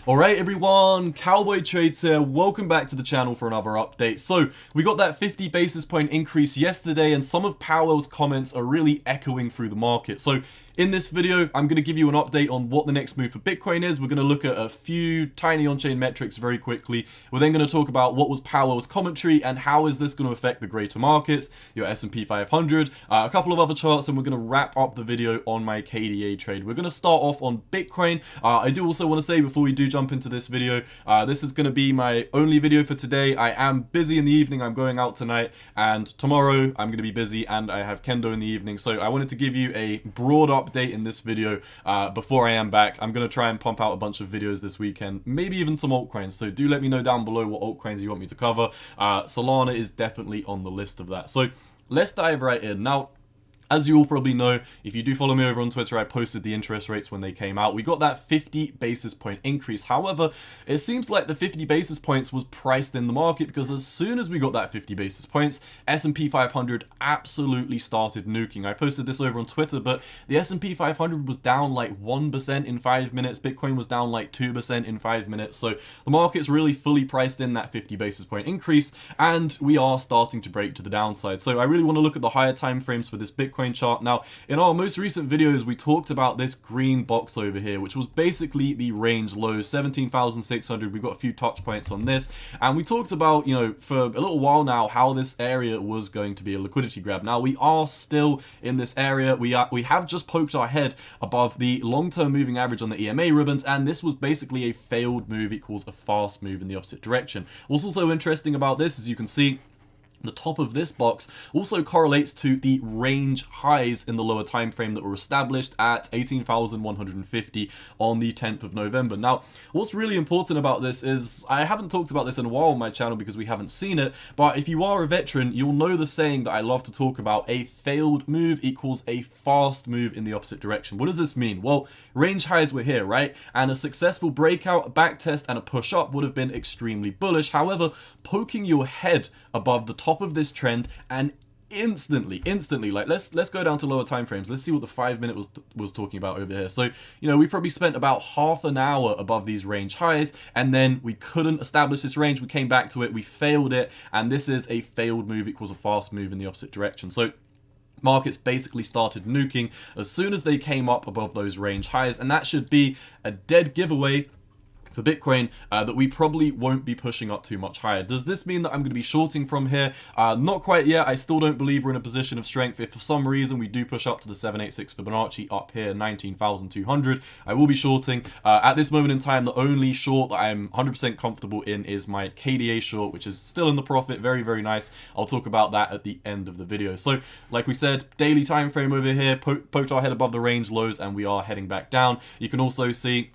Alright everyone, Cowboy Trades here, welcome back to the channel for another update. So, we got that 50 basis point increase yesterday and some of Powell's comments are really echoing through the market. So, in this video, I'm going to give you an update on what the next move for Bitcoin is. We're going to look at a few tiny on-chain metrics very quickly. We're then going to talk about what was Powell's commentary and how is this going to affect the greater markets, your S&P 500, a couple of other charts, and we're going to wrap up the video on my KDA trade. We're going to start off on Bitcoin. I do also want to say before we do jump into this video, this is going to be my only video for today. I am busy in the evening. I'm going out tonight, and tomorrow I'm going to be busy and I have kendo in the evening. So I wanted to give you a broad update in this video before I am back. I'm going to try and pump out a bunch of videos this weekend, maybe even some altcoins, so do let me know down below what altcoins you want me to cover. Solana is definitely on the list of that. So let's dive right in. Now, as you all probably know, if you do follow me over on Twitter, I posted the interest rates when they came out. We got that 50 basis point increase. However, it seems like the 50 basis points was priced in the market because as soon as we got that 50 basis points, S&P 500 absolutely started nuking. I posted this over on Twitter, but the S&P 500 was down like 1% in 5 minutes. Bitcoin was down like 2% in 5 minutes. So the market's really fully priced in that 50 basis point increase, and we are starting to break to the downside. So I really want to look at the higher time frames for this Bitcoin chart. Now, in our most recent videos, we talked about this green box over here, which was basically the range low, 17,600. We've got a few touch points on this, and we talked about, you know, for a little while now, how this area was going to be a liquidity grab. Now, we are still in this area. We have just poked our head above the long-term moving average on the EMA ribbons, and this was basically a failed move equals a fast move in the opposite direction. What's also interesting about this, as you can see, the top of this box also correlates to the range highs in the lower time frame that were established at 18,150 on the 10th of November. Now, what's really important about this is, I haven't talked about this in a while on my channel because we haven't seen it, but if you are a veteran, you'll know the saying that I love to talk about: a failed move equals a fast move in the opposite direction. What does this mean? Well, range highs were here, right? And a successful breakout, a back test, and a push up would have been extremely bullish. However, poking your head above the top of this trend and instantly, like let's go down to lower time frames. Let's see what the 5 minute was talking about over here. So, you know, we probably spent about half an hour above these range highs, and then we couldn't establish this range. We came back to it, we failed it, and this is a failed move equals a fast move in the opposite direction. So markets basically started nuking as soon as they came up above those range highs, and that should be a dead giveaway for Bitcoin that we probably won't be pushing up too much higher. Does this mean that I'm going to be shorting from here? Not quite yet. I still don't believe we're in a position of strength. If for some reason we do push up to the 786 Fibonacci up here, 19,200, I will be shorting. At this moment in time, the only short that I'm 100% comfortable in is my KDA short, which is still in the profit. Very, very nice. I'll talk about that at the end of the video. So, like we said, daily time frame over here, poked our head above the range lows, and we are heading back down. You can also see,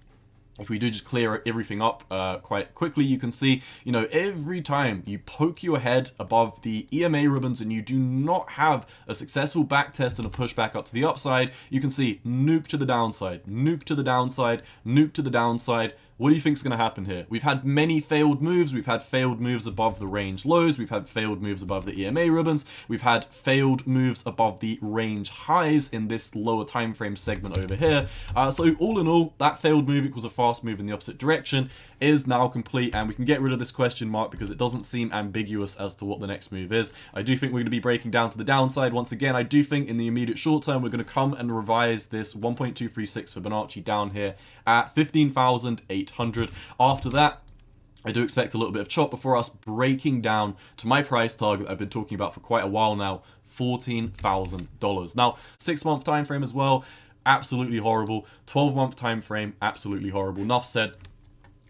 if we do just clear everything up quite quickly, you can see, you know, every time you poke your head above the EMA ribbons and you do not have a successful back test and a push back up to the upside, you can see nuke to the downside, nuke to the downside, nuke to the downside. What do you think is going to happen here? We've had many failed moves. We've had failed moves above the range lows. We've had failed moves above the EMA ribbons. We've had failed moves above the range highs in this lower time frame segment over here. So all in all, that failed move equals a fast move in the opposite direction is now complete, and we can get rid of this question mark because it doesn't seem ambiguous as to what the next move is. I do think we're going to be breaking down to the downside. Once again, I do think in the immediate short term, we're going to come and revise this 1.236 Fibonacci down here at 15,800. After that, I do expect a little bit of chop before us breaking down to my price target that I've been talking about for quite a while now, $14,000. Now, 6-month time frame as well, absolutely horrible. 12-month time frame, absolutely horrible. Enough said.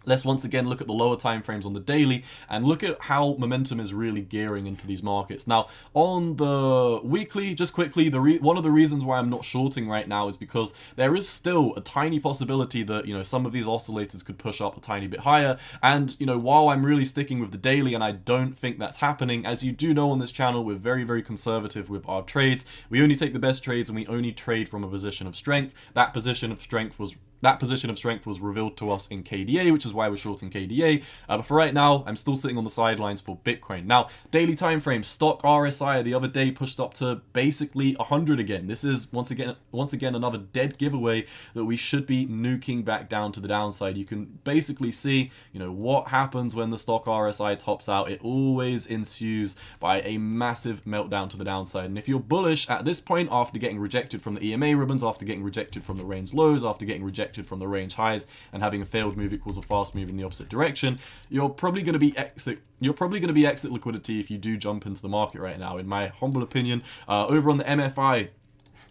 Let's once again look at the lower time frames on the daily and look at how momentum is really gearing into these markets. Now, on the weekly, just quickly, one of the reasons why I'm not shorting right now is because there is still a tiny possibility that, you know, some of these oscillators could push up a tiny bit higher. And, you know, while I'm really sticking with the daily, and I don't think that's happening, as you do know on this channel, we're very, very conservative with our trades. We only take the best trades and we only trade from a position of strength. That position of strength was that position of strength was revealed to us in KDA, which is why we're shorting KDA. But for right now, I'm still sitting on the sidelines for Bitcoin. Now, daily time frame, stock RSI the other day pushed up to basically 100 again. This is once again another dead giveaway that we should be nuking back down to the downside. You can basically see, what happens when the stock RSI tops out. It always ensues by a massive meltdown to the downside. And if you're bullish at this point, after getting rejected from the EMA ribbons, after getting rejected from the range lows, after getting rejected from the range highs, and having a failed move equals a fast move in the opposite direction, you're probably going to be exit liquidity if you do jump into the market right now, in my humble opinion. Over on the MFI,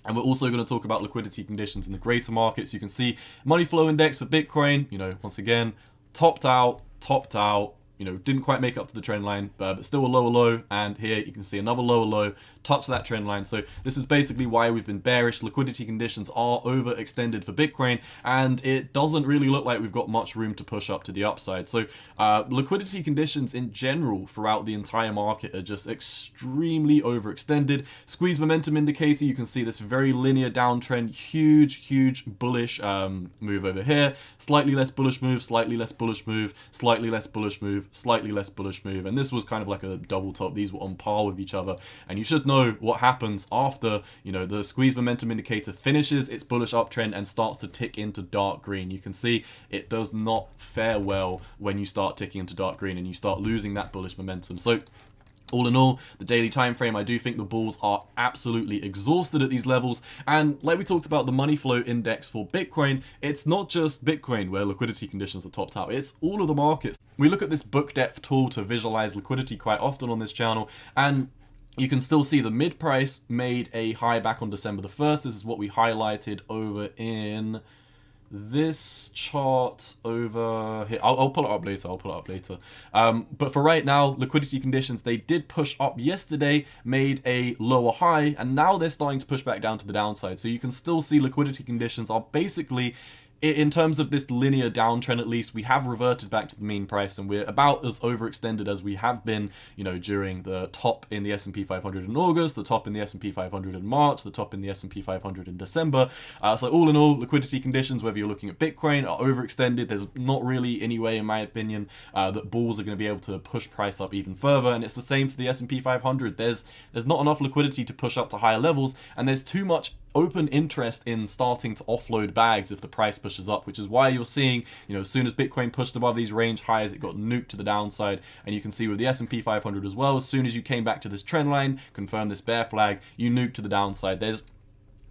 and we're also going to talk about liquidity conditions in the greater markets. You can see money flow index for Bitcoin, once again, topped out, didn't quite make up to the trend line, but still a lower low, and here you can see another lower low, touch that trend line. So this is basically why we've been bearish. Liquidity conditions are overextended for Bitcoin, and it doesn't really look like we've got much room to push up to the upside. So liquidity conditions in general throughout the entire market are just extremely overextended. Squeeze momentum indicator, you can see this very linear downtrend, huge bullish move over here, slightly less bullish move, slightly less bullish move, slightly less bullish move, slightly less bullish move, and this was kind of like a double top. These were on par with each other, and you should know what happens after the squeeze momentum indicator finishes its bullish uptrend and starts to tick into dark green. You can see it does not fare well when you start ticking into dark green and you start losing that bullish momentum. So all in all, the daily time frame, I do think the bulls are absolutely exhausted at these levels. And like we talked about the money flow index for Bitcoin, it's not just Bitcoin where liquidity conditions are topped out, it's all of the markets. We look at this book depth tool to visualize liquidity quite often on this channel, and you can still see the mid price made a high back on December the 1st. This is what we highlighted over in this chart over here. I'll pull it up later. But for right now, liquidity conditions, they did push up yesterday, made a lower high, and now they're starting to push back down to the downside. So you can still see liquidity conditions are basically, in terms of this linear downtrend at least, we have reverted back to the mean price, and we're about as overextended as we have been, during the top in the S&P 500 in August, the top in the S&P 500 in March, the top in the S&P 500 in December. So all in all, liquidity conditions, whether you're looking at Bitcoin, are overextended. There's not really any way, in my opinion, that bulls are going to be able to push price up even further, and it's the same for the S&P 500. There's not enough liquidity to push up to higher levels, and there's too much open interest in starting to offload bags if the price pushes up, which is why you're seeing, as soon as Bitcoin pushed above these range highs, it got nuked to the downside. And you can see with the S&P 500 as well, as soon as you came back to this trend line, confirmed this bear flag, you nuked to the downside. There's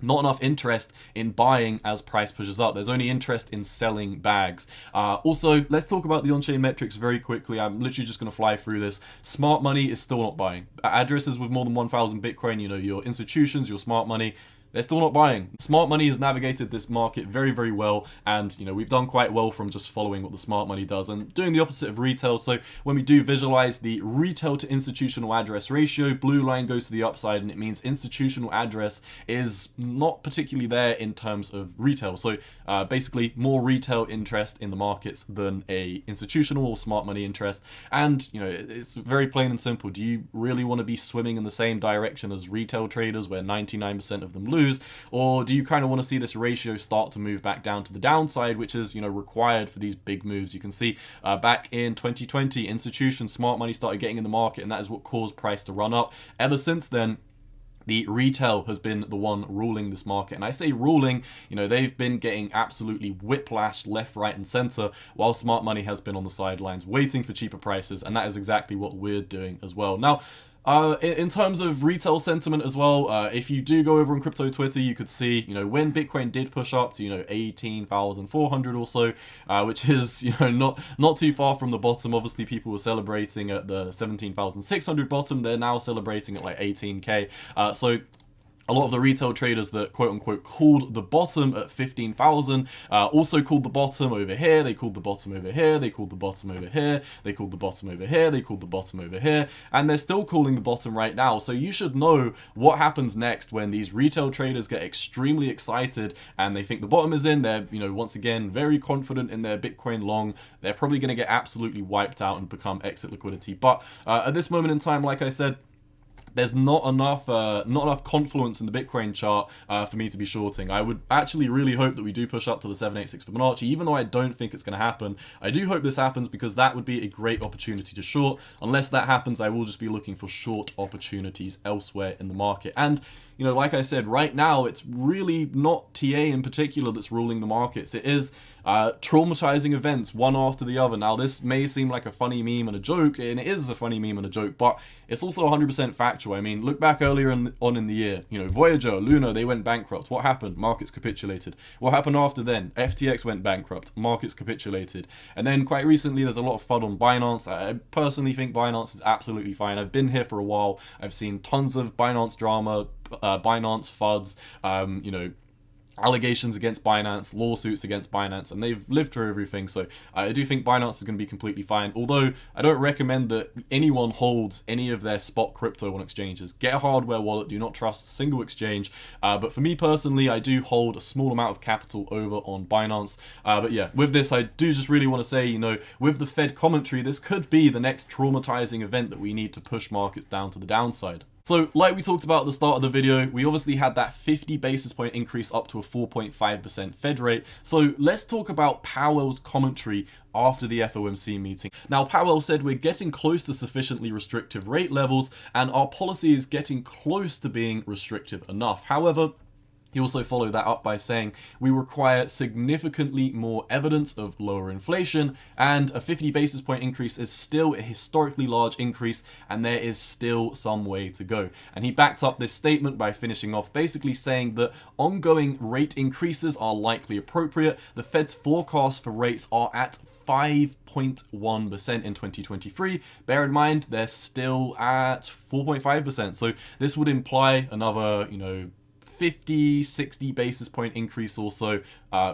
not enough interest in buying as price pushes up. There's only interest in selling bags. Also, let's talk about the on-chain metrics very quickly. I'm literally just going to fly through this. Smart money is still not buying. Addresses with more than 1,000 Bitcoin, your institutions, your smart money, they're still not buying. Smart money has navigated this market very well, and we've done quite well from just following what the smart money does and doing the opposite of retail. So when we do visualize the retail to institutional address ratio, blue line goes to the upside, and it means institutional address is not particularly there in terms of retail. So basically more retail interest in the markets than a institutional or smart money interest. And it's very plain and simple. Do you really want to be swimming in the same direction as retail traders where 99% of them lose? Or do you kind of want to see this ratio start to move back down to the downside, which is required for these big moves? You can see back in 2020, institutions, smart money started getting in the market, and that is what caused price to run up. Ever since then, the retail has been the one ruling this market. And I say ruling, they've been getting absolutely whiplashed left, right, and center, while smart money has been on the sidelines waiting for cheaper prices. And that is exactly what we're doing as well. Now, in terms of retail sentiment as well, if you do go over on crypto Twitter, you could see, when Bitcoin did push up to, 18,400 or so, which is, not too far from the bottom. Obviously, people were celebrating at the 17,600 bottom. They're now celebrating at like 18K. So a lot of the retail traders that quote-unquote called the bottom at 15,000 also called the bottom over here, they called the bottom over here, they called the bottom over here, they called the bottom over here, they called the bottom over here, and they're still calling the bottom right now. So you should know what happens next when these retail traders get extremely excited and they think the bottom is in. They're, once again, very confident in their Bitcoin long. They're probably going to get absolutely wiped out and become exit liquidity. But at this moment in time, like I said, there's not enough confluence in the Bitcoin chart for me to be shorting. I would actually really hope that we do push up to the 786 Fibonacci, even though I don't think it's going to happen. I do hope this happens because that would be a great opportunity to short. Unless that happens, I will just be looking for short opportunities elsewhere in the market. And you know, like I said, right now, it's really not TA in particular that's ruling the markets. It is traumatizing events, one after the other. Now, this may seem like a funny meme and a joke, and it is a funny meme and a joke, but it's also 100% factual. I mean, look back earlier on in the year. You know, Voyager, Luna, they went bankrupt. What happened? Markets capitulated. What happened after then? FTX went bankrupt. Markets capitulated. And then quite recently, there's a lot of FUD on Binance. I personally think Binance is absolutely fine. I've been here for a while. I've seen tons of Binance drama, Binance FUDs, you know, allegations against Binance, lawsuits against Binance, and they've lived through everything. So I do think Binance is going to be completely fine, although I don't recommend that anyone holds any of their spot crypto on exchanges. Get a hardware wallet, do not trust a single exchange. But for me personally, I do hold a small amount of capital over on Binance. But yeah, with this, I do just really want to say, you know, with the Fed commentary, this could be the next traumatizing event that we need to push markets down to the downside. So like we talked about at the start of the video, we obviously had that 50 basis point increase up to a 4.5% Fed rate. So let's talk about Powell's commentary after the FOMC meeting. Now, Powell said we're getting close to sufficiently restrictive rate levels and our policy is getting close to being restrictive enough. However, he also followed that up by saying we require significantly more evidence of lower inflation, and a 50 basis point increase is still a historically large increase and there is still some way to go. And he backed up this statement by finishing off basically saying that ongoing rate increases are likely appropriate. The Fed's forecast for rates are at 5.1% in 2023. Bear in mind, they're still at 4.5%. So this would imply another, you know, 50, 60 basis point increase or so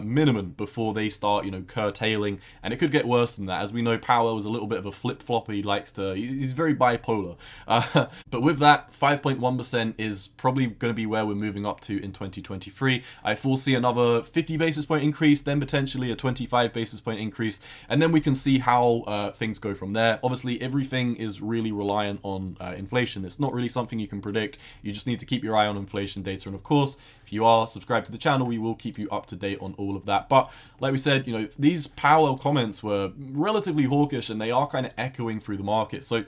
minimum before they start, you know, curtailing, and it could get worse than that. As we know, Powell is a little bit of a flip-flopper. He's very bipolar. But with that, 5.1% is probably going to be where we're moving up to in 2023. I foresee another 50 basis point increase, then potentially a 25 basis point increase, and then we can see how things go from there. Obviously, everything is really reliant on inflation. It's not really something you can predict. You just need to keep your eye on inflation data, and of course, if you are subscribed to the channel, we will keep you up to date on all of that. But like we said, you know, these Powell comments were relatively hawkish and they are kind of echoing through the market. So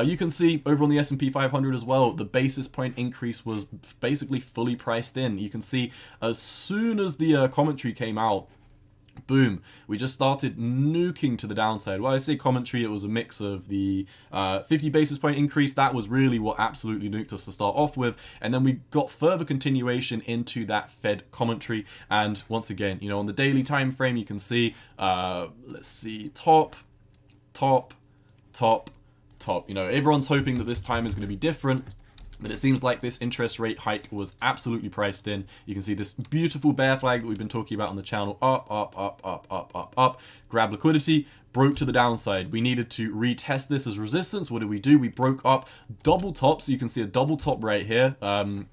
you can see over on the S&P 500 as well, the basis point increase was basically fully priced in. You can see as soon as the commentary came out, boom, we just started nuking to the downside. Well, I say commentary, it was a mix of the 50 basis point increase. That was really what absolutely nuked us to start off with. And then we got further continuation into that Fed commentary. And once again, you know, on the daily time frame, you can see, let's see, top. You know, everyone's hoping that this time is going to be different. But it seems like this interest rate hike was absolutely priced in. You can see this beautiful bear flag that we've been talking about on the channel. Up. Grab liquidity. Broke to the downside. We needed to retest this as resistance. What did? We broke up double top. So you can see a double top right here. Let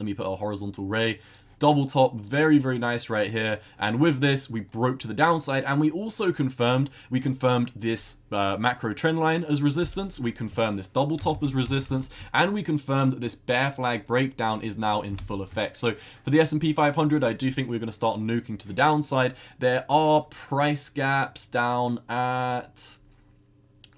me put a horizontal ray. Double top, very, very nice right here. And with this, we broke to the downside, and we also confirmed this macro trend line as resistance. We confirmed this double top as resistance, and we confirmed that this bear flag breakdown is now in full effect. So for the S&P 500, I do think we're going to start nuking to the downside. There are price gaps down at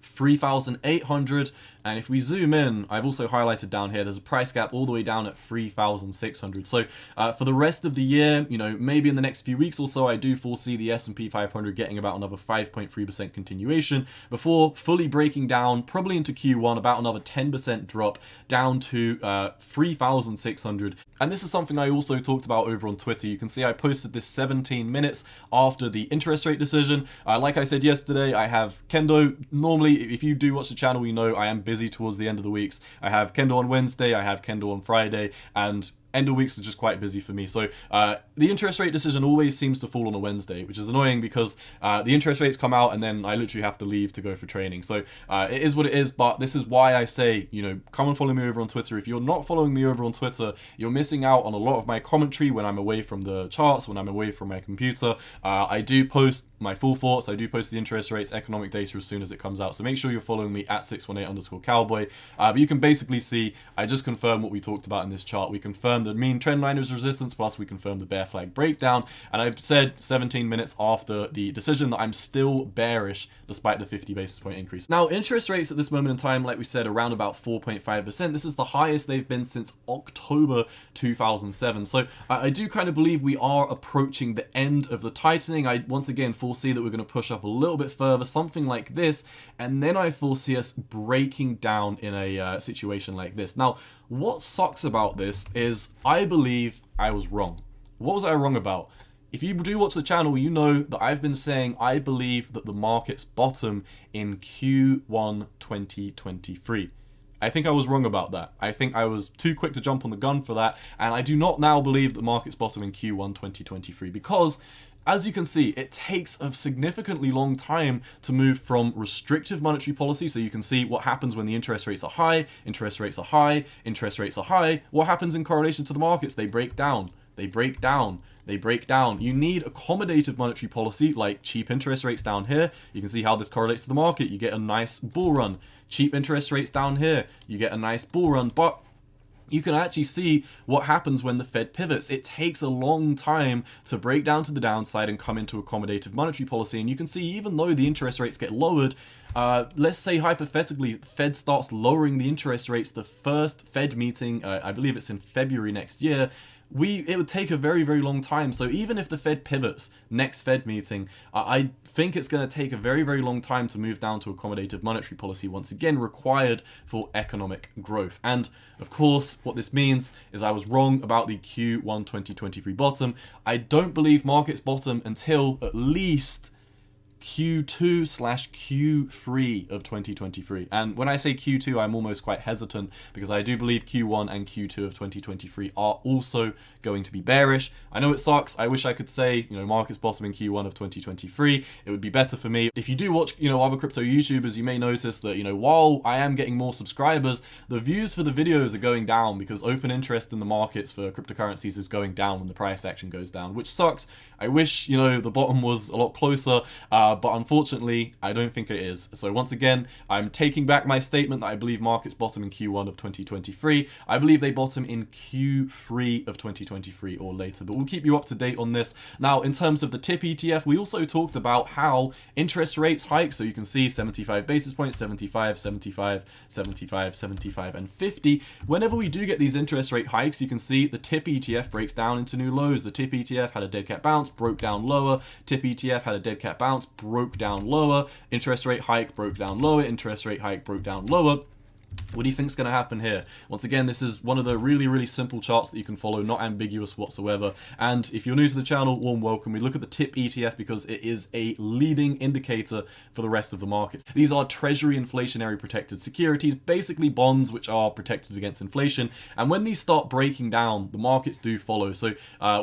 3,800, and if we zoom in, I've also highlighted down here, there's a price gap all the way down at 3,600. So for the rest of the year, you know, maybe in the next few weeks or so, I do foresee the S&P 500 getting about another 5.3% continuation before fully breaking down, probably into Q1, about another 10% drop down to 3,600. And this is something I also talked about over on Twitter. You can see I posted this 17 minutes after the interest rate decision. Like I said yesterday, I have Kendo. Normally, if you do watch the channel, you know I am busy towards the end of the weeks. I have Kendo on Wednesday, I have Kendo on Friday, and end of weeks are just quite busy for me. So the interest rate decision always seems to fall on a Wednesday, which is annoying because the interest rates come out and then I literally have to leave to go for training. So it is what it is, but this is why I say, you know, come and follow me over on Twitter. If you're not following me over on Twitter, you're missing out on a lot of my commentary when I'm away from the charts, when I'm away from my computer. I do post my full thoughts. I do post the interest rates, economic data as soon as it comes out. So make sure you're following me at 618_cowboy. But you can basically see, I just confirmed what we talked about in this chart. We confirmed the mean trend line is resistance, plus we confirmed the bear flag breakdown. And I've said 17 minutes after the decision that I'm still bearish despite the 50 basis point increase. Now, interest rates at this moment in time, like we said, around about 4.5%. This is the highest they've been since October 2007. So I do kind of believe we are approaching the end of the tightening. I once again foresee that we're going to push up a little bit further, something like this, and then I foresee us breaking down in a situation like this. Now, what sucks about this is I believe I was wrong. What was I wrong about? If you do watch the channel, you know that I've been saying I believe that the markets bottom in Q1 2023. I think I was wrong about that. I think I was too quick to jump on the gun for that, and I do not now believe that the markets bottom in Q1 2023 because, as you can see, it takes a significantly long time to move from restrictive monetary policy. So you can see what happens when the interest rates are high, interest rates are high, interest rates are high. What happens in correlation to the markets? They break down, they break down, they break down. You need accommodative monetary policy like cheap interest rates down here. You can see how this correlates to the market. You get a nice bull run. Cheap interest rates down here. You get a nice bull run. But you can actually see what happens when the Fed pivots. It takes a long time to break down to the downside and come into accommodative monetary policy. And you can see even though the interest rates get lowered, let's say hypothetically, Fed starts lowering the interest rates, the first Fed meeting, I believe it's in February next year, it would take a very, very long time. So even if the Fed pivots next Fed meeting, I think it's going to take a very, very long time to move down to accommodative monetary policy, once again required for economic growth. And of course, what this means is I was wrong about the Q1 2023 bottom. I don't believe markets bottom until at least Q2/Q3 of 2023. And when I say Q2, I'm almost quite hesitant because I do believe Q1 and Q2 of 2023 are also going to be bearish. I know it sucks. I wish I could say, you know, markets bottom in Q1 of 2023. It would be better for me. If you do watch, you know, other crypto YouTubers, you may notice that, you know, while I am getting more subscribers, the views for the videos are going down because open interest in the markets for cryptocurrencies is going down when the price action goes down, which sucks. I wish, you know, the bottom was a lot closer, but unfortunately, I don't think it is. So once again, I'm taking back my statement that I believe markets bottom in Q1 of 2023. I believe they bottom in Q3 of 2023 or later, but we'll keep you up to date on this. Now, in terms of the TIP ETF, we also talked about how interest rates hike. So you can see 75 basis points, 75, 75, 75, 75, and 50. Whenever we do get these interest rate hikes, you can see the TIP ETF breaks down into new lows. The TIP ETF had a dead cat bounce, broke down lower. TIP ETF had a dead cat bounce, broke down lower. Interest rate hike, broke down lower. Interest rate hike, broke down lower. What do you think is going to happen here? Once again, this is one of the really, really simple charts that you can follow, not ambiguous whatsoever. And if you're new to the channel, warm welcome. We look at the TIP ETF because it is a leading indicator for the rest of the markets. These are treasury inflationary protected securities, basically bonds which are protected against inflation. And when these start breaking down, the markets do follow. So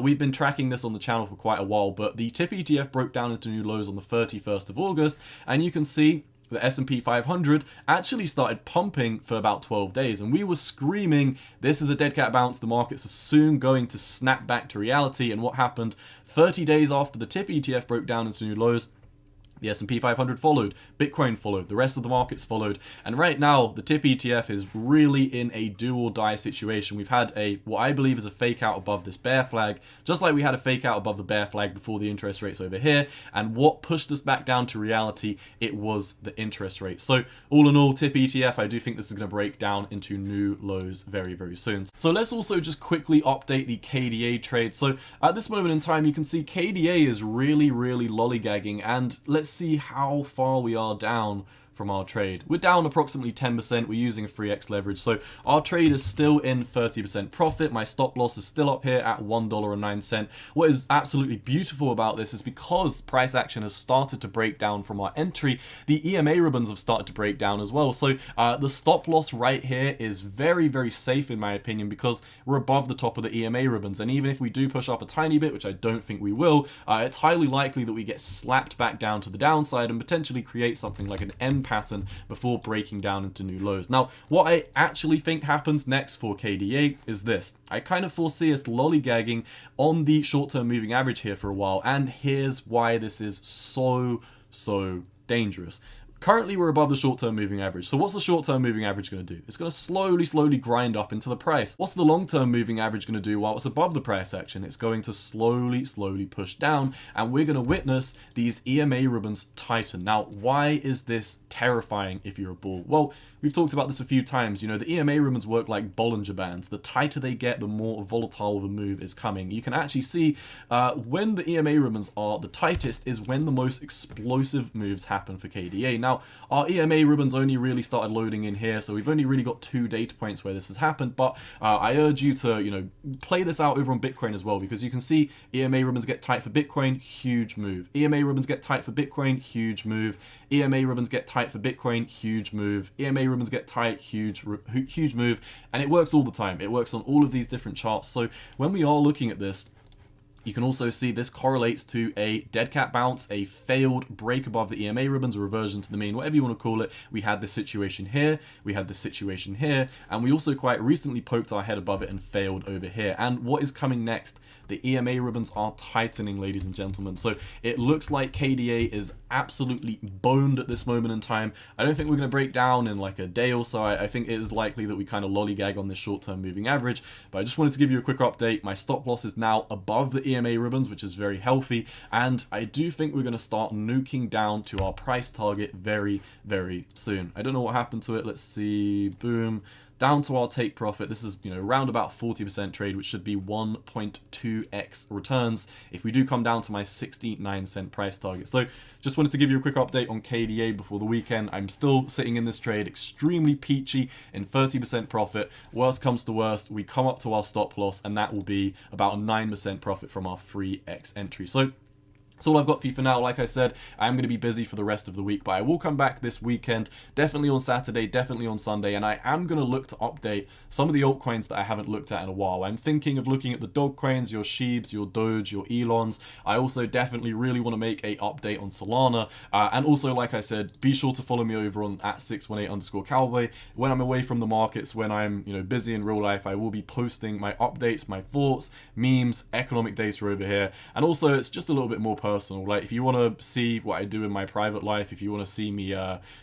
we've been tracking this on the channel for quite a while, but the TIP ETF broke down into new lows on the 31st of August, and you can see the S&P 500 actually started pumping for about 12 days, and we were screaming, this is a dead cat bounce, the markets are soon going to snap back to reality. And what happened? 30 days after the TIP ETF broke down into new lows, the S&P 500 followed, Bitcoin followed, the rest of the markets followed, and right now the TIP ETF is really in a do or die situation. We've had what I believe is a fake out above this bear flag, just like we had a fake out above the bear flag before the interest rates over here, and what pushed us back down to reality, it was the interest rate. So all in all, TIP ETF, I do think this is going to break down into new lows very, very soon. So let's also just quickly update the KDA trade. So at this moment in time, you can see KDA is really, really lollygagging, and let's see how far we are down from our trade. We're down approximately 10%. We're using a 3x leverage. So our trade is still in 30% profit. My stop loss is still up here at $1.09. What is absolutely beautiful about this is because price action has started to break down from our entry, the EMA ribbons have started to break down as well. So the stop loss right here is very, very safe in my opinion, because we're above the top of the EMA ribbons. And even if we do push up a tiny bit, which I don't think we will, it's highly likely that we get slapped back down to the downside and potentially create something like an M pattern before breaking down into new lows. Now, what I actually think happens next for KDA is this. I kind of foresee us lollygagging on the short-term moving average here for a while, and here's why this is so dangerous. Currently, we're above the short-term moving average. So what's the short-term moving average going to do? It's going to slowly grind up into the price. What's the long-term moving average going to do while it's above the price action? It's going to slowly push down, and we're going to witness these EMA ribbons tighten. Now, why is this terrifying if you're a bull? Well, we've talked about this a few times. You know, the EMA ribbons work like Bollinger Bands. The tighter they get, the more volatile the move is coming. You can actually see when the EMA ribbons are the tightest is when the most explosive moves happen for KDA. Now, our EMA ribbons only really started loading in here, so we've only really got 2 data points where this has happened, but I urge you to, you know, play this out over on Bitcoin as well, because you can see EMA ribbons get tight for Bitcoin, huge move. EMA ribbons get tight for Bitcoin, huge move. EMA ribbons get tight for Bitcoin, huge move. EMA ribbons get tight, huge move, and it works all the time. It works on all of these different charts. So when we are looking at this, you can also see this correlates to a dead cat bounce, a failed break above the EMA ribbons, a reversion to the mean, whatever you want to call it. We had this situation here, we had this situation here, and we also quite recently poked our head above it and failed over here. And what is coming next? The EMA ribbons are tightening, ladies and gentlemen. So it looks like KDA is absolutely boned at this moment in time. I don't think we're going to break down in like a day or so. I think it is likely that we kind of lollygag on this short-term moving average. But I just wanted to give you a quick update. My stop loss is now above the EMA ribbons, which is very healthy. And I do think we're going to start nuking down to our price target very soon. I don't know what happened to it. Let's see. Boom. Down to our take profit. This is, you know, around about 40% trade, which should be 1.2x returns if we do come down to my 69-cent price target. So just wanted to give you a quick update on KDA before the weekend. I'm still sitting in this trade extremely peachy in 30% profit. Worst comes to worst, we come up to our stop loss, and that will be about a 9% profit from our 3x entry. So that's all I've got for you for now. Like I said, I'm going to be busy for the rest of the week, but I will come back this weekend, definitely on Saturday, definitely on Sunday, and I am going to look to update some of the altcoins that I haven't looked at in a while. I'm thinking of looking at the Dogecoins, your Shibas, your Doge, your ELONs. I also definitely really want to make a update on Solana, and also, like I said, be sure to follow me over on @618_cowboy. When I'm away from the markets, when I'm, you know, busy in real life, I will be posting my updates, my thoughts, memes, economic data over here, and also it's just a little bit more personal. Like, if you want to see what I do in my private life, if you want to see me, you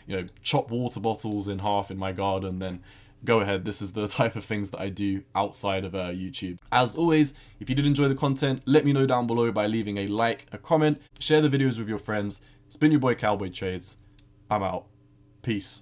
know, chop water bottles in half in my garden, then go ahead. This is the type of things that I do outside of YouTube. As always, if you did enjoy the content, let me know down below by leaving a like, a comment, share the videos with your friends. It's been your boy Cowboy Trades. I'm out. Peace.